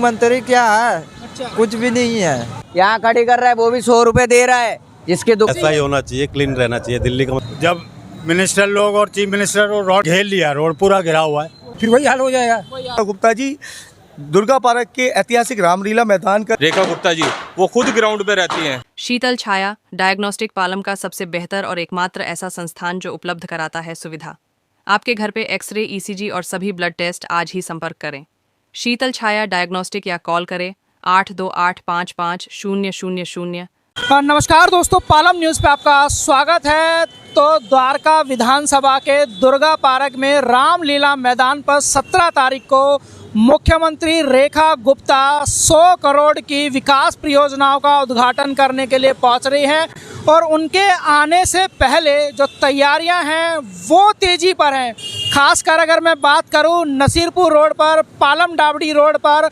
मंत्री क्या है? अच्छा। कुछ भी नहीं है। यहाँ खड़ी कर रहा है वो भी 100 रुपए दे रहा है जिसके ऐसा ही होना चाहिए, क्लीन रहना चाहिए दिल्ली का। जब मिनिस्टर लोग और चीफ मिनिस्टर रोड घेर लिया, रोड पूरा घिरा हुआ है, फिर वही हाल हो जाएगा। गुप्ता जी दुर्गा पार्क के ऐतिहासिक रामलीला मैदान का रेखा गुप्ता जी वो खुद ग्राउंड पे रहती हैं। शीतल छाया डायग्नोस्टिक पालम का सबसे बेहतर और एकमात्र ऐसा संस्थान जो उपलब्ध कराता है सुविधा। आपके घर पे एक्सरे, ईसीजी और सभी ब्लड टेस्ट आज ही संपर्क करें। शीतल छाया डायग्नोस्टिक या कॉल करें 82855000। नमस्कार दोस्तों, पालम न्यूज़ पे आपका स्वागत है। तो द्वारका विधानसभा के दुर्गा पार्क में रामलीला मैदान पर 17 तारीख को मुख्यमंत्री रेखा गुप्ता 100 करोड़ की विकास परियोजनाओं का उद्घाटन करने के लिए पहुंच रही हैं और उनके आने से पहले जो तैयारियां हैं वो तेज़ी पर हैं। खासकर अगर मैं बात करूं नसीरपुर रोड पर, पालम डाबड़ी रोड पर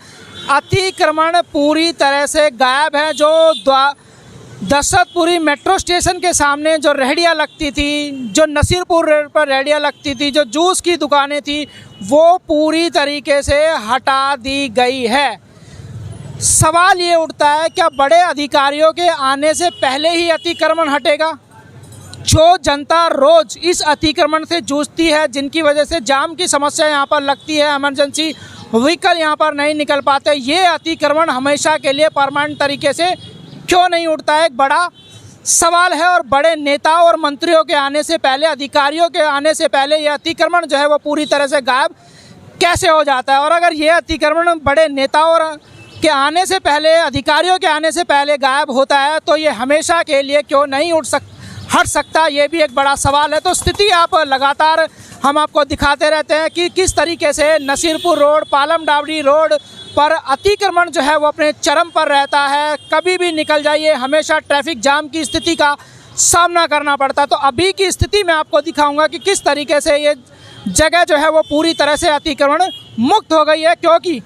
अतिक्रमण पूरी तरह से गायब है। जो दशरथपुरी मेट्रो स्टेशन के सामने जो रेहड़ियाँ लगती थी, जो नसीरपुर रोड पर रेहड़ियाँ लगती थी, जो जूस की दुकानें थी, वो पूरी तरीके से हटा दी गई है। सवाल ये उठता है क्या बड़े अधिकारियों के आने से पहले ही अतिक्रमण हटेगा? जो जनता रोज़ इस अतिक्रमण से जूझती है, जिनकी वजह से जाम की समस्या यहाँ पर लगती है, इमरजेंसी व्हीकल यहाँ पर नहीं निकल पाते, ये अतिक्रमण हमेशा के लिए परमानेंट तरीके से क्यों नहीं उठता है, एक बड़ा सवाल है। और बड़े नेताओं और मंत्रियों के आने से पहले, अधिकारियों के आने से पहले ये अतिक्रमण जो है वो पूरी तरह से गायब कैसे हो जाता है? और अगर ये अतिक्रमण बड़े नेताओं के आने से पहले, अधिकारियों के आने से पहले गायब होता है तो ये हमेशा के लिए क्यों नहीं हट सकता, ये भी एक बड़ा सवाल है। तो स्थिति आप लगातार हम आपको दिखाते रहते हैं कि किस तरीके से नसीरपुर रोड, पालम डाबड़ी रोड पर अतिक्रमण जो है वो अपने चरम पर रहता है। कभी भी निकल जाइए, हमेशा ट्रैफिक जाम की स्थिति का सामना करना पड़ता है। तो अभी की स्थिति में आपको दिखाऊंगा कि किस तरीके से ये जगह जो है वो पूरी तरह से अतिक्रमण मुक्त हो गई है, क्योंकि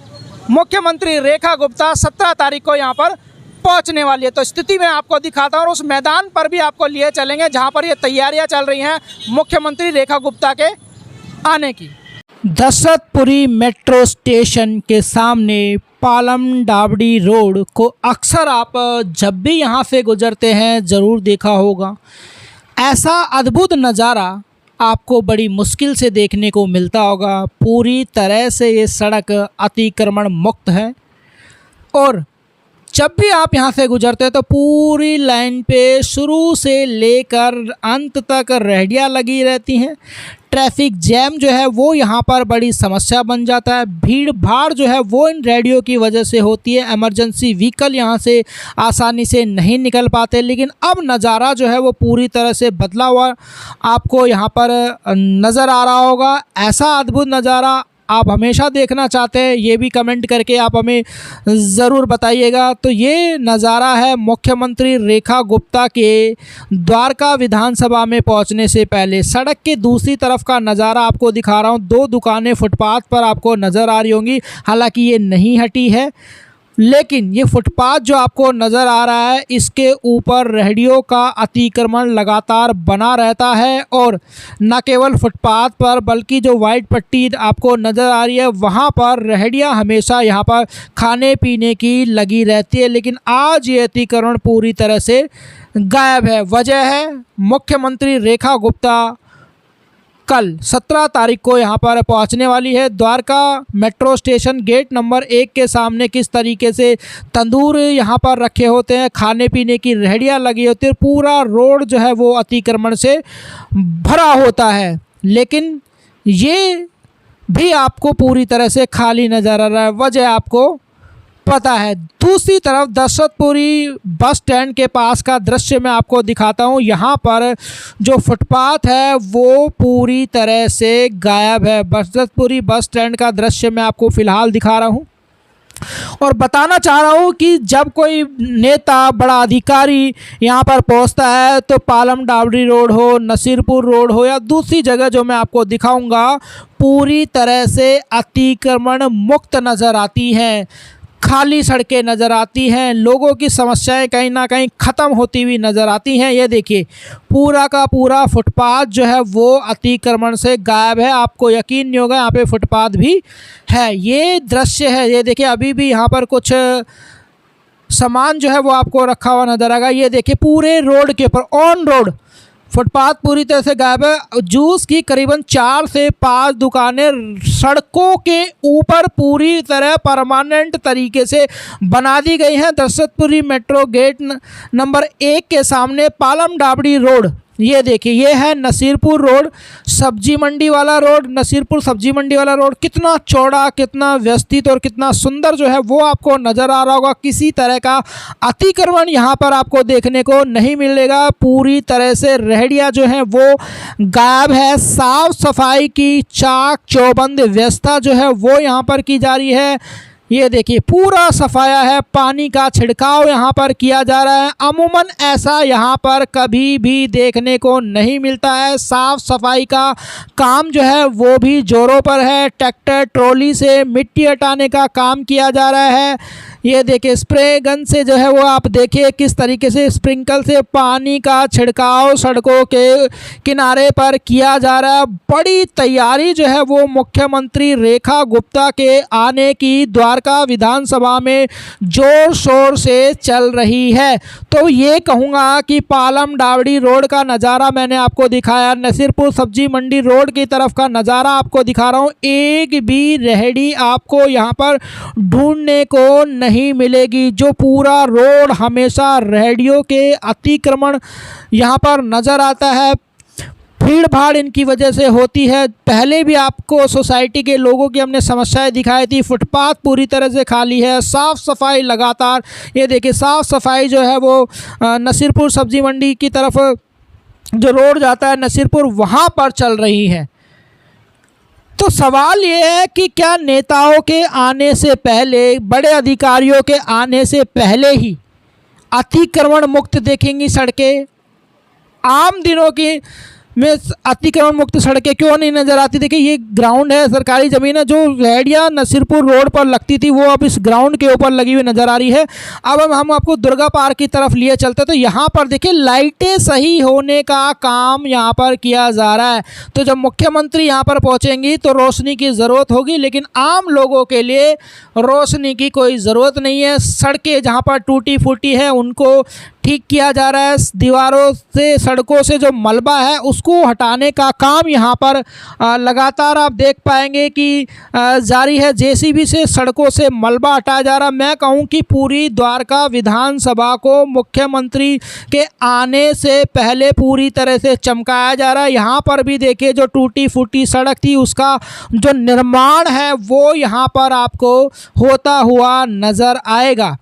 मुख्यमंत्री रेखा गुप्ता 17 तारीख को यहाँ पर पहुँचने वाली है। तो स्थिति में आपको दिखाता हूँ और उस मैदान पर भी आपको लिए चलेंगे जहाँ पर ये तैयारियाँ चल रही हैं मुख्यमंत्री रेखा गुप्ता के आने की। दशरथपुरी मेट्रो स्टेशन के सामने पालम डाबड़ी रोड को अक्सर आप जब भी यहाँ से गुजरते हैं ज़रूर देखा होगा। ऐसा अद्भुत नज़ारा आपको बड़ी मुश्किल से देखने को मिलता होगा। पूरी तरह से ये सड़क अतिक्रमण मुक्त है और जब भी आप यहाँ से गुजरते हैं तो पूरी लाइन पे शुरू से लेकर अंत तक रेहड़ियाँ लगी रहती हैं। ट्रैफिक जैम जो है वो यहाँ पर बड़ी समस्या बन जाता है। भीड़ भाड़ जो है वो इन रेहड़ियों की वजह से होती है। इमरजेंसी व्हीकल यहाँ से आसानी से नहीं निकल पाते। लेकिन अब नज़ारा जो है वो पूरी तरह से बदला हुआ आपको यहाँ पर नज़र आ रहा होगा। ऐसा अद्भुत नज़ारा आप हमेशा देखना चाहते हैं, ये भी कमेंट करके आप हमें ज़रूर बताइएगा। तो ये नज़ारा है मुख्यमंत्री रेखा गुप्ता के द्वारका विधानसभा में पहुंचने से पहले। सड़क के दूसरी तरफ का नज़ारा आपको दिखा रहा हूं। 2 दुकानें फुटपाथ पर आपको नज़र आ रही होंगी, हालांकि ये नहीं हटी है, लेकिन ये फुटपाथ जो आपको नज़र आ रहा है इसके ऊपर रेहड़ियों का अतिक्रमण लगातार बना रहता है। और न केवल फुटपाथ पर बल्कि जो वाइट पट्टी आपको नज़र आ रही है वहाँ पर रेहड़ियाँ हमेशा यहाँ पर खाने पीने की लगी रहती है। लेकिन आज ये अतिक्रमण पूरी तरह से गायब है। वजह है मुख्यमंत्री रेखा गुप्ता कल 17 तारीख को यहाँ पर पहुँचने वाली है। Dwarka metro station gate number 1 के सामने किस तरीके से तंदूर यहाँ पर रखे होते हैं, खाने पीने की रेहड़ियाँ लगी होती है, पूरा रोड जो है वो अतिक्रमण से भरा होता है। लेकिन ये भी आपको पूरी तरह से खाली नज़र आ रहा है। वजह आपको पता है। दूसरी तरफ दशरथपुरी बस स्टैंड के पास का दृश्य मैं आपको दिखाता हूँ। यहाँ पर जो फुटपाथ है वो पूरी तरह से गायब है। दशरथपुरी बस स्टैंड का दृश्य मैं आपको फ़िलहाल दिखा रहा हूँ और बताना चाह रहा हूँ कि जब कोई नेता, बड़ा अधिकारी यहाँ पर पहुँचता है तो पालम डाबड़ी रोड हो, नसीरपुर रोड हो या दूसरी जगह जो मैं आपको दिखाऊंगा पूरी तरह से अतिक्रमण मुक्त नज़र आती हैं। खाली सड़कें नज़र आती हैं, लोगों की समस्याएं कहीं ना कहीं ख़त्म होती हुई नज़र आती हैं। ये देखिए पूरा का पूरा फुटपाथ जो है वो अतिक्रमण से गायब है। आपको यकीन नहीं होगा यहाँ पे फुटपाथ भी है। ये दृश्य है, ये देखिए अभी भी यहाँ पर कुछ सामान जो है वो आपको रखा हुआ नज़र आएगा। ये देखिए पूरे रोड के ऊपर ऑन रोड फुटपाथ पूरी तरह से गायब है। जूस की करीबन 4 से 5 दुकानें सड़कों के ऊपर पूरी तरह परमानेंट तरीके से बना दी गई हैं। दशरथपुरी मेट्रो गेट नंबर 1 के सामने पालम डाबड़ी रोड, ये देखिए ये है नसीरपुर रोड, सब्जी मंडी वाला रोड, नसीरपुर सब्जी मंडी वाला रोड। कितना चौड़ा, कितना व्यवस्थित और कितना सुंदर जो है वो आपको नज़र आ रहा होगा। किसी तरह का अतिक्रमण यहाँ पर आपको देखने को नहीं मिलेगा। पूरी तरह से रेहड़ियाँ जो हैं वो गायब है। साफ सफाई की चाक चौबंद व्यवस्था जो है वो यहाँ पर की जा रही है। ये देखिए पूरा सफाया है, पानी का छिड़काव यहाँ पर किया जा रहा है। अमूमन ऐसा यहाँ पर कभी भी देखने को नहीं मिलता है। साफ सफाई का काम जो है वो भी जोरों पर है। ट्रैक्टर ट्रॉली से मिट्टी हटाने का काम किया जा रहा है। ये देखिए स्प्रे गन से जो है वो आप देखिए किस तरीके से स्प्रिंकल से पानी का छिड़काव सड़कों के किनारे पर किया जा रहा है। बड़ी तैयारी जो है वो मुख्यमंत्री रेखा गुप्ता के आने की द्वारका विधानसभा में जोर शोर से चल रही है। तो ये कहूँगा कि पालम डावड़ी रोड का नज़ारा मैंने आपको दिखाया, नसीरपुर सब्जी मंडी रोड की तरफ का नज़ारा आपको दिखा रहा हूँ। एक भी रेहड़ी आपको यहाँ पर ढूंढने को नहीं मिलेगी। जो पूरा रोड हमेशा रेहड़ियों के अतिक्रमण यहाँ पर नज़र आता है। भीड़ भाड़ इनकी वजह से होती है। पहले भी आपको सोसाइटी के लोगों की हमने समस्याएं दिखाई थी। फुटपाथ पूरी तरह से खाली है, साफ़ सफाई लगातार, ये देखिए साफ़ सफाई जो है वो नसीरपुर सब्जी मंडी की तरफ जो रोड जाता है नसीरपुर, वहाँ पर चल रही है। तो सवाल ये है कि क्या नेताओं के आने से पहले, बड़े अधिकारियों के आने से पहले ही अतिक्रमण मुक्त देखेंगी सड़कें? आम दिनों की में अतिक्रमण मुक्त सड़कें क्यों नहीं नज़र आती? देखिए ये ग्राउंड है, सरकारी ज़मीन है। जो रेहड़ियाँ नसीरपुर रोड पर लगती थी वो अब इस ग्राउंड के ऊपर लगी हुई नज़र आ रही है। अब हम आपको दुर्गा पार्क की तरफ लिए चलते हैं। तो यहाँ पर देखिए लाइटें सही होने का काम यहाँ पर किया जा रहा है। तो जब मुख्यमंत्री यहाँ पर पहुँचेंगी तो रोशनी की ज़रूरत होगी, लेकिन आम लोगों के लिए रोशनी की कोई ज़रूरत नहीं है। सड़कें जहाँ पर टूटी फूटी है उनको ठीक किया जा रहा है। दीवारों से, सड़कों से जो मलबा है उसको हटाने का काम यहाँ पर लगातार आप देख पाएंगे कि जारी है। जेसीबी से सड़कों से मलबा हटाया जा रहा है। मैं कहूँ कि पूरी द्वारका विधानसभा को मुख्यमंत्री के आने से पहले पूरी तरह से चमकाया जा रहा है। यहाँ पर भी देखिए जो टूटी फूटी सड़क थी उसका जो निर्माण है वो यहाँ पर आपको होता हुआ नज़र आएगा।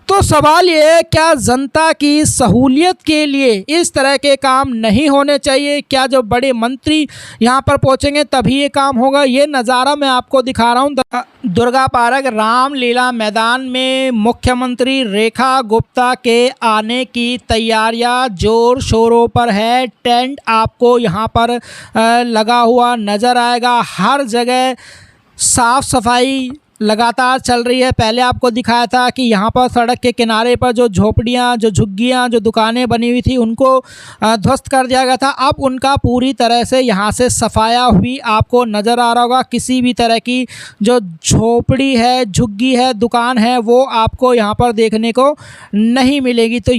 तो सवाल ये है, क्या जनता की सहूलियत के लिए इस तरह के काम नहीं होने चाहिए? क्या जो बड़े मंत्री यहाँ पर पहुँचेंगे तभी ये काम होगा? ये नज़ारा मैं आपको दिखा रहा हूँ दुर्गा पार्क रामलीला मैदान में मुख्यमंत्री रेखा गुप्ता के आने की तैयारियां जोर शोरों पर है। टेंट आपको यहाँ पर लगा हुआ नज़र आएगा। हर जगह साफ़ सफाई लगातार चल रही है। पहले आपको दिखाया था कि यहाँ पर सड़क के किनारे पर जो झोपड़ियाँ, जो झुग्गियाँ, जो दुकानें बनी हुई थी उनको ध्वस्त कर दिया गया था। अब उनका पूरी तरह से यहाँ से सफाया हुई आपको नज़र आ रहा होगा। किसी भी तरह की जो झोपड़ी है, झुग्गी है, दुकान है वो आपको यहाँ पर देखने को नहीं मिलेगी। तो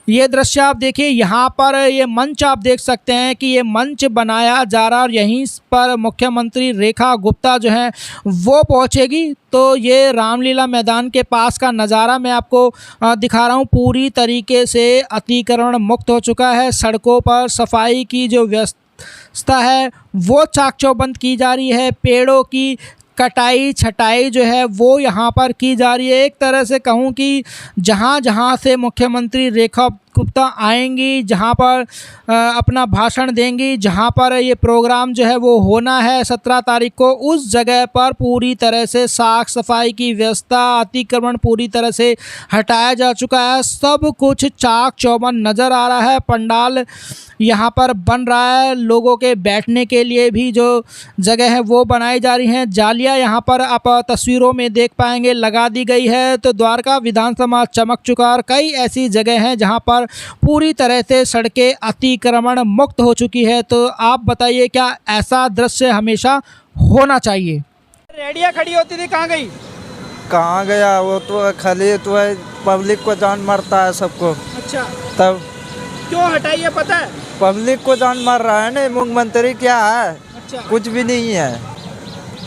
ये दृश्य आप देखिए, यहाँ पर ये मंच आप देख सकते हैं कि ये मंच बनाया जा रहा है और यहीं पर मुख्यमंत्री रेखा गुप्ता जो है वो पहुँचेगी। तो ये रामलीला मैदान के पास का नज़ारा मैं आपको दिखा रहा हूँ। पूरी तरीके से अतिक्रमण मुक्त हो चुका है। सड़कों पर सफाई की जो व्यवस्था है वो चाक चौबंद की जा रही है। पेड़ों की कटाई छटाई जो है वो यहाँ पर की जा रही है। एक तरह से कहूँ कि जहाँ जहाँ से मुख्यमंत्री रेखा गुप्ता आएंगी, जहां पर अपना भाषण देंगी, जहां पर ये प्रोग्राम जो है वो होना है 17 तारीख को। उस जगह पर पूरी तरह से साफ सफाई की व्यवस्था, अतिक्रमण पूरी तरह से हटाया जा चुका है। सब कुछ चाक चौबंद नज़र आ रहा है। पंडाल यहाँ पर बन रहा है, लोगों के बैठने के लिए भी जो जगह है वो बनाई जा रही हैं। जालियाँ यहाँ पर आप तस्वीरों में देख पाएंगे लगा दी गई है। तो द्वारका विधानसभा चमक चुका और कई ऐसी जगह हैं जहाँ पर पूरी तरह से सड़कें अतिक्रमण मुक्त हो चुकी है। तो आप बताइए, क्या ऐसा दृश्य हमेशा होना चाहिए? रेडिया खड़ी होती थी, कहाँ गई? कहाँ गया वो? तो खाली तो है, पब्लिक को जान मारता है सबको। अच्छा, तब क्यों हटाई है पता है? पब्लिक को जान मार रहा है ना। मुख्यमंत्री क्या है? अच्छा, कुछ भी नहीं है।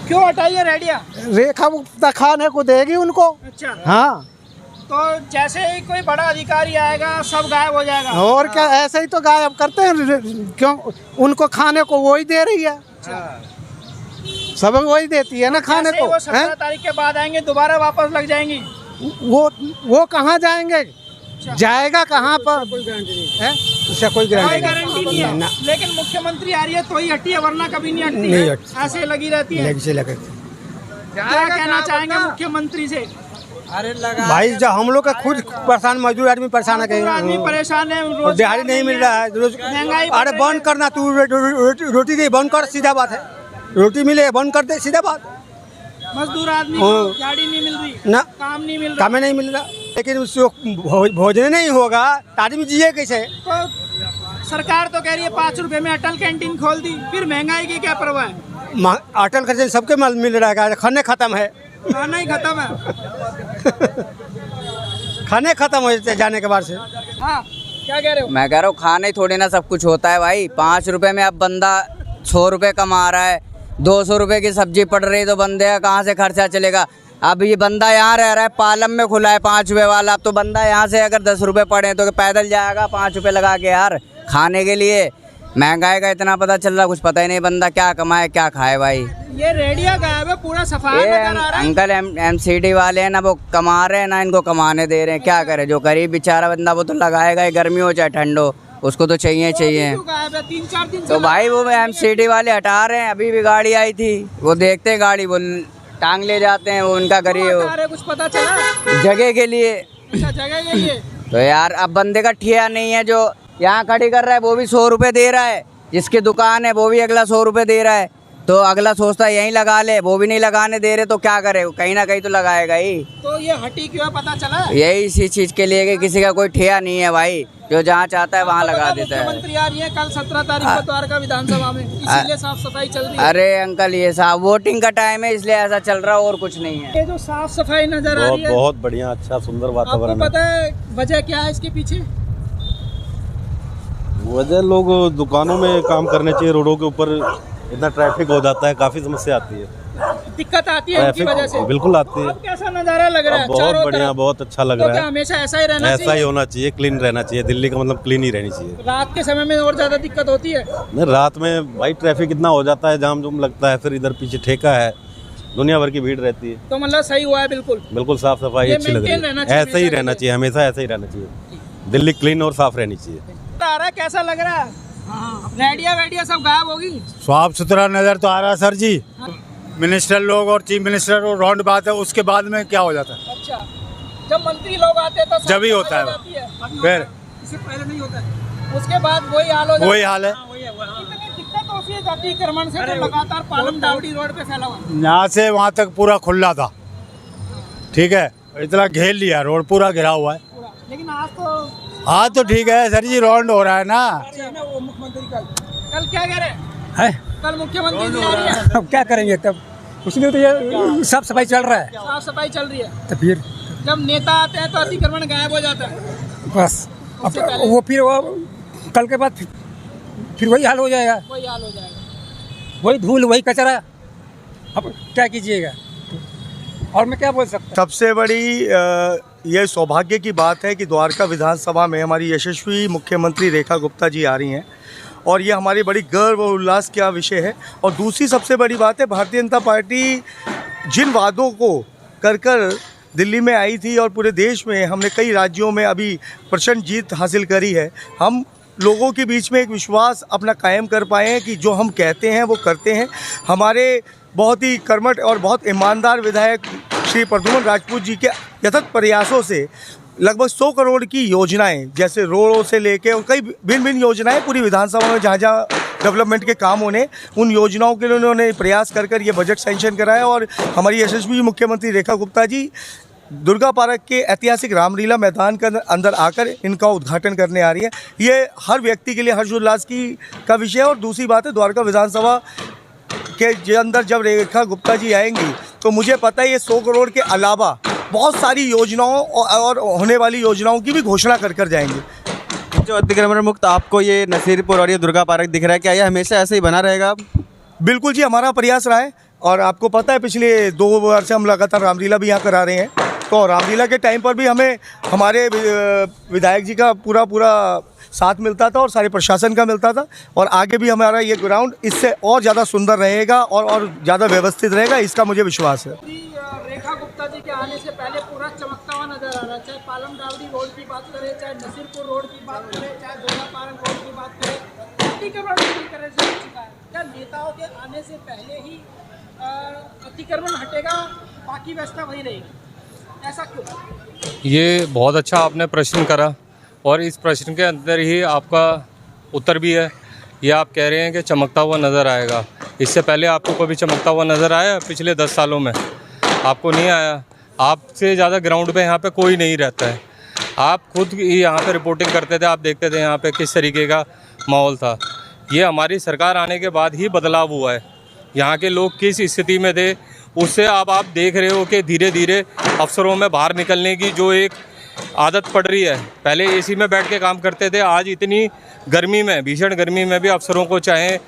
क्यों हटाई है रेडिया? रेखा गुप्ता खाने को देगी उनको। अच्छा, हाँ, तो जैसे ही कोई बड़ा अधिकारी आएगा सब गायब हो जाएगा। और क्या, ऐसे ही तो गायब करते हैं। क्यों? उनको खाने को वही दे रही है, सब वही देती है ना खाने को। वो 17 तारीख के बाद आएंगे, दोबारा वापस लग जाएंगी। वो कहाँ जाएंगे? जाएगा कहाँ पर? है उसका कोई गारंटी नहीं है। लेकिन मुख्यमंत्री आ रही है तो ही हटी है, वरना कभी नहीं हटती है। ऐसे लगी रहती है। क्या कहना चाहेंगे मुख्यमंत्री से? अरे लगा भाई जब हम लोग का खुद परेशान, मजदूर आदमी परेशान है, आदमी परेशान है, दिहाड़ी नहीं मिल रहा है, महंगाई। अरे बंद करना, तू रोटी दे, बंद कर, सीधा बात है। रोटी मिले बंद कर दे, सीधा बात। मजदूर आदमी को दिहाड़ी नहीं मिल रही ना, काम नहीं मिल रहा, काम नहीं मिल रहा। लेकिन उसको भोजन नहीं होगा तो आदमी जिए कैसे? तो सरकार तो कह रही है 5 रुपए में अटल कैंटीन खोल दी, फिर महंगाई की क्या परवाह है? अटल कैंटीन सबके मिल रहा है, खाने खत्म है, खाना ही खत्म है। खाने खत्म हो जाते जाने के बाद से। हाँ, क्या कह रहे हो? मैं कह रहा हूँ खाना ही थोड़ी ना सब कुछ होता है भाई। 5 रुपए में अब बंदा 100 रुपए कमा रहा है, 200 रुपए की सब्जी पड़ रही, तो बंदे का कहाँ से खर्चा चलेगा? अब ये बंदा यहाँ रह रहा है, पालम में खुला है 5 रुपए वाला। अब तो बंदा यहाँ से अगर 10 रुपए पड़े तो पैदल जाएगा 5 रुपए लगा के यार खाने के लिए। महंगाई का इतना पता चल रहा, कुछ पता ही नहीं बंदा क्या कमाए क्या खाए भाई। ये रेडिया गायब है, पूरा सफाई नजर आ रहा है। अंकल MCD वाले हैं ना, वो कमा रहे हैं ना, इनको कमाने दे रहे हैं। क्या करे जो गरीब बेचारा बंदा, वो तो लगाएगा ही, गर्मी हो चाहे ठंड हो, उसको तो चाहिए। 3-4 दिन तो भाई वो MCD वाले हटा रहे हैं। अभी भी गाड़ी आई थी, वो देखते हैं गाड़ी, वो टांग ले जाते हैं, वो उनका गरीब कुछ पता चला जगह के लिए। अच्छा, जगह के लिए। तो यार अब बंदे का ठिया नहीं है, जो यहाँ खड़ी कर रहा है वो भी 100 रुपए दे रहा है, जिसकी दुकान है वो भी अगला 100 रुपए दे रहा है। तो अगला सोचता है यहीं लगा ले, वो भी नहीं लगाने दे रहे, तो क्या करे? कहीं ना कहीं तो लगाएगा ही। तो ये हटी क्यों है पता चला? यही इसी चीज के लिए कि किसी का कोई ठिया नहीं है भाई, जो जहाँ चाहता है वहाँ लगा देता है। मुख्यमंत्री आ रही है कल 17 तारीख को द्वारका विधानसभा में, इसीलिए साफ सफाई चल रही है। अरे अंकल ये साहब वोटिंग का टाइम है, इसलिए ऐसा चल रहा है, और कुछ नहीं है। ये जो साफ सफाई नजर आ रही है, बहुत बढ़िया, अच्छा सुंदर वातावरण आपको पता है वजह क्या है इसके पीछे? वजह लोग दुकानों में काम करने चाहिए, रोडों के ऊपर इतना ट्रैफिक हो जाता है, काफी समस्या आती है, दिक्कत आती है इनकी वजह से। बिल्कुल आती है। अब कैसा नजारा लग रहा है? बहुत बढ़िया, बहुत अच्छा लग तो रहा क्या है। हमेशा ऐसा ही रहना चाहिए? ऐसा ही होना चाहिए, क्लीन रहना चाहिए। दिल्ली का मतलब क्लीन ही रहनी चाहिए। रात के समय में और ज्यादा दिक्कत होती है। नहीं, रात में भाई ट्रैफिक इतना हो जाता है, जाम जुम लगता है, फिर इधर पीछे ठेका है, दुनिया भर की भीड़ रहती है। तो मतलब सही हुआ है बिल्कुल। बिल्कुल साफ सफाई अच्छी लग रही है, ऐसा ही रहना चाहिए, हमेशा ऐसा ही रहना चाहिए। दिल्ली क्लीन और साफ रहनी चाहिए। आ रहा है, कैसा लग रहा है? रेडिया वेडिया सब गायब होगी। साफ सुथरा नजर तो आ रहा है सर जी। मिनिस्टर लोग और चीफ मिनिस्टर और राउंड बात है, उसके बाद में क्या हो जाता है? अच्छा, जब मंत्री लोग आते हैं तो जब ही होता है वो। फिर इससे पहले नहीं होता है, उसके बाद वही हाल हो जाता है। वही हाल है। इतनी दिक्कत होती है अतिक्रमण से, तो लगातार पालम डावड़ी रोड पे फैला हुआ है। यहाँ से वहाँ तक पूरा खुला था, ठीक है, इतना घेर लिया, रोड पूरा घिरा हुआ है। लेकिन आज तो ठीक है सर जी, राउंड हो रहा है ना। वो मुख्यमंत्री कल क्या कह रहे है? कल मुख्यमंत्री जी आ रही है। अब क्या करेंगे तब? उसमें तो ये साफ सफाई चल रहा है। साफ सफाई चल रही है, तो फिर जब नेता आते हैं तो अतिक्रमण गायब हो जाता है। बस अब वो फिर वो कल के बाद फिर वही हाल हो जाएगा, वही हाल हो जाएगा, वही धूल वही कचरा। अब क्या कीजिएगा? और मैं क्या बोल सकता हूँ? सबसे बड़ी ये सौभाग्य की बात है कि द्वारका विधानसभा में हमारी यशस्वी मुख्यमंत्री रेखा गुप्ता जी आ रही हैं, और ये हमारी बड़ी गर्व और उल्लास का विषय है। और दूसरी सबसे बड़ी बात है, भारतीय जनता पार्टी जिन वादों को कर दिल्ली में आई थी और पूरे देश में हमने कई राज्यों में अभी प्रचंड जीत हासिल करी है। हम लोगों के बीच में एक विश्वास अपना कायम कर पाए हैं कि जो हम कहते हैं वो करते हैं। हमारे बहुत ही कर्मठ और बहुत ईमानदार विधायक श्री प्रद्युम्न राजपूत जी के यथार्थ प्रयासों से लगभग 100 करोड़ की योजनाएं, जैसे रोडों से लेके और कई भिन्न भिन्न योजनाएं पूरी विधानसभा में जहाँ जहाँ डेवलपमेंट के काम होने, उन योजनाओं के लिए उन्होंने प्रयास कर ये बजट सैंक्शन कराया। और हमारी यशस्वी मुख्यमंत्री रेखा गुप्ता जी दुर्गा पार्क के ऐतिहासिक रामलीला मैदान के अंदर आकर इनका उद्घाटन करने आ रही है। ये हर व्यक्ति के लिए हर्षोल्लास का विषय है। और दूसरी बात है, द्वारका विधानसभा के अंदर जब रेखा गुप्ता जी आएंगी तो मुझे पता है ये 100 करोड़ के अलावा बहुत सारी योजनाओं और होने वाली योजनाओं की भी घोषणा कर जाएंगे। जो अतिक्रमण मुक्त आपको ये नसीरपुर और ये दुर्गा पार्क दिख रहा है, क्या ये हमेशा ऐसे ही बना रहेगा? बिल्कुल जी, हमारा प्रयास रहा है। और आपको पता है पिछले 2 वर्ष से हम लगातार रामलीला भी यहाँ करा रहे हैं। तो रामलीला के टाइम पर भी हमें हमारे विधायक जी का पूरा साथ मिलता था और सारे प्रशासन का मिलता था। और आगे भी हमारा ये ग्राउंड इससे और ज़्यादा सुंदर रहेगा और ज़्यादा व्यवस्थित रहेगा, इसका मुझे विश्वास है। रेखा गुप्ता जी के आने से पहले पूरा चमकता हुआ नजर आ रहा है। चाहे पालम डावरी रोड की बात करें, चाहे नसीरपुर रोड की बात करें, चाहे दुर्गा पार्क रोड की बात करें, अतिक्रमण पूरी तरह से हट चुका है। क्या नेताओं के आने से पहले ही अतिक्रमण हटेगा, बाकी व्यवस्था वही रहेगी? ऐसा क्यों? ये बहुत अच्छा आपने प्रश्न करा और इस प्रश्न के अंदर ही आपका उत्तर भी है। ये आप कह रहे हैं कि चमकता हुआ नज़र आएगा। इससे पहले आपको कभी चमकता हुआ नज़र आया? पिछले 10 सालों में आपको नहीं आया। आपसे ज़्यादा ग्राउंड पे यहाँ पे कोई नहीं रहता है। आप खुद यहाँ पे रिपोर्टिंग करते थे, आप देखते थे यहाँ पे किस तरीके का माहौल था। ये हमारी सरकार आने के बाद ही बदलाव हुआ है। यहाँ के लोग किस स्थिति में थे उससे अब आप देख रहे हो कि धीरे धीरे अफसरों में बाहर निकलने की जो एक आदत पड़ रही है। पहले एसी में बैठ के काम करते थे, आज इतनी गर्मी में, भीषण गर्मी में भी अफसरों को, चाहे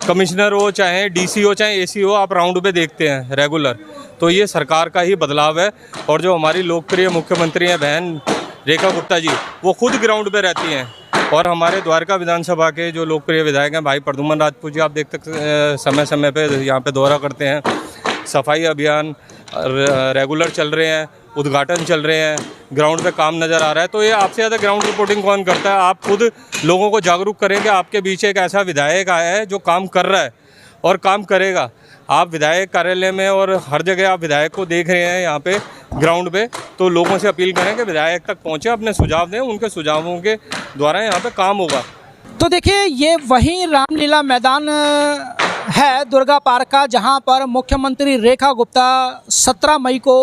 कमिश्नर हो, चाहे डीसी हो, चाहे एसी हो, आप राउंड पे देखते हैं रेगुलर। तो ये सरकार का ही बदलाव है। और जो हमारी लोकप्रिय मुख्यमंत्री हैं बहन रेखा गुप्ता जी, वो खुद ग्राउंड पे रहती हैं। और हमारे द्वारका विधानसभा के जो लोकप्रिय विधायक हैं भाई प्रद्युम्न राजपूत जी, आप देखते समय समय पे यहाँ पे दौरा करते हैं। सफाई अभियान रेगुलर चल रहे हैं, उद्घाटन चल रहे हैं, ग्राउंड पे काम नज़र आ रहा है। तो ये आपसे ज़्यादा ग्राउंड रिपोर्टिंग कौन करता है? आप खुद लोगों को जागरूक करें कि आपके बीच एक ऐसा विधायक आया है जो काम कर रहा है और काम करेगा। आप विधायक कार्यालय में और हर जगह आप विधायक को देख रहे हैं यहाँ पे ग्राउंड पे, तो लोगों से अपील करें कि विधायक तक पहुँचे, अपने सुझाव दें, उनके सुझावों के द्वारा यहाँ पे काम होगा। तो देखिए, ये वही रामलीला मैदान है दुर्गा पार्क का, जहां पर मुख्यमंत्री रेखा गुप्ता 17 मई को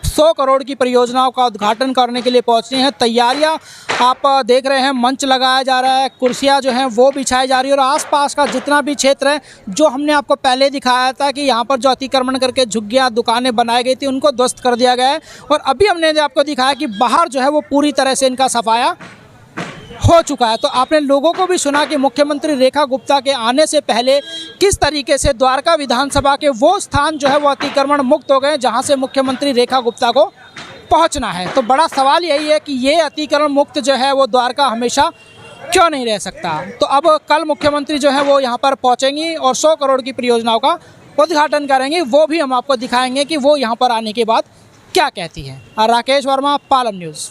100 करोड़ की परियोजनाओं का उद्घाटन करने के लिए पहुंची हैं। तैयारियां आप देख रहे हैं, मंच लगाया जा रहा है, कुर्सियां जो हैं वो बिछाई जा रही है और आसपास का जितना भी क्षेत्र है, जो हमने आपको पहले दिखाया था कि यहाँ पर जो अतिक्रमण करके झुग्गियाँ दुकानें बनाई गई थी, उनको ध्वस्त कर दिया गया है। और अभी हमने आपको दिखाया कि बाहर जो है वो पूरी तरह से इनका सफाया हो चुका है। तो आपने लोगों को भी सुना कि मुख्यमंत्री रेखा गुप्ता के आने से पहले किस तरीके से द्वारका विधानसभा के वो स्थान जो है वो अतिक्रमण मुक्त हो गए जहां से मुख्यमंत्री रेखा गुप्ता को पहुंचना है। तो बड़ा सवाल यही है कि ये अतिक्रमण मुक्त जो है वो द्वारका हमेशा क्यों नहीं रह सकता। तो अब कल मुख्यमंत्री जो है वो यहाँ पर पहुँचेंगी और 100 करोड़ की परियोजनाओं का उद्घाटन करेंगे। वो भी हम आपको दिखाएंगे कि वो यहाँ पर आने के बाद क्या कहती है। राकेश वर्मा, पालम न्यूज़।